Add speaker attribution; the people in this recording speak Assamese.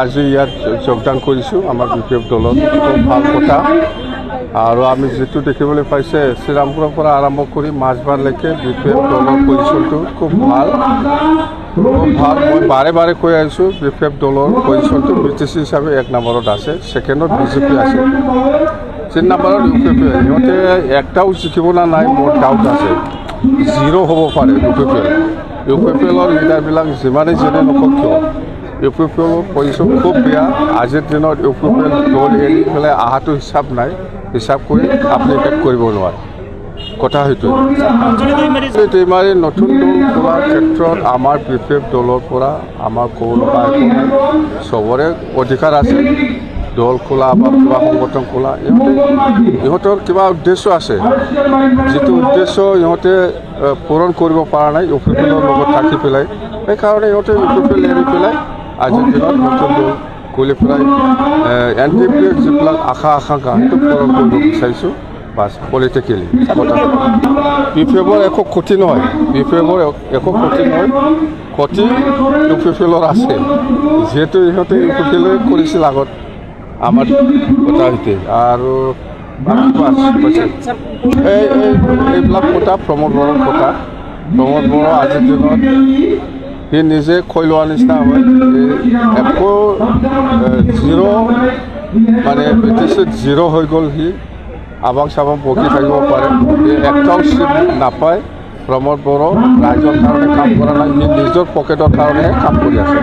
Speaker 1: আজি ইয়াত যোগদান কৰিছোঁ আমাৰ বিপিএফ দলত খুব ভাল কথা আৰু আমি যেটো দেখিবলৈ পাইছে শ্ৰীৰামপুৰৰ পৰা আৰম্ভ কৰি মাছবাৰলৈকে বিপিএফ দলৰ পজিশ্যনটো খুব ভাল মই বাৰে বাৰে কৈ আহিছোঁ বিপিএফ দলৰ পজিশ্যনটো বিটিসি হিচাপে 1 নম্বৰত আছে সেকেন্ডত বিজেপি আছে 3 নম্বৰত ইউপিপি ইহঁতে একটাও জিকিব না নাই মোৰ ডাউট আছে 0 হ'ব পাৰে ইউপিপিএলৰ লিডাৰবিলাক যিমানে যেনে নকওক কিয় ইউপিপিএলৰ পজিশ্যন খুব বেয়া আজিৰ দিনত ইউপিপিএল দল এৰি পেলাই আহাটো হিচাপ কৰি আপুনি শেষ কৰিব নোৱাৰে কথা হয়তো টিমাৰী নতুন দল খোলাৰ ক্ষেত্ৰত আমাৰ বিপিএফ দলৰ পৰা আমাৰ ক'ব লগা চবৰে অধিকাৰ আছে দল খোলা বা কিবা সংগঠন খোলা ইহঁতৰ কিবা উদ্দেশ্য আছে যেটো উদ্দেশ্য ইহঁতে পূৰণ কৰিব পৰা নাই ইউপিপিএলৰ লগত থাকি পেলাই সেইকাৰণে ইহঁতে ইউপিপিএল এৰি পেলাই আজিৰ দিনত নতুন দল খুলি পেলাই এনডিপিৰ যিবিলাক আকাংক্ষা সেইটো পূৰণ কৰিব বিচাৰিছোঁ বাছ পলিটিকেলি বিপিএফৰ একো ক্ষতি নহয় বিপিএফৰ একো ক্ষতি নহয় ক্ষতি ইউপিপিএলৰ আছে যিহেতু ইহঁতে ইউপিপিএলে কৰিছিল আগত আমাৰ কথা হৈছে আৰু এইবিলাক কথা প্ৰমোদ বড়োৰ কথা প্ৰমোদ বড়ো আজিৰ দিনত সি নিজে কৈ লোৱাৰ নিচিনা হয় একো 0 মানে বিটিচিত 0 হৈ গ'ল সি আবাং চাবাং বকি থাকিব পাৰে একটাও চিট নাপায় প্ৰমোদ বড়ো ৰাইজৰ কাৰণে কাম কৰা নাই সি নিজৰ পকেটৰ কাৰণেহে কাম কৰি আছে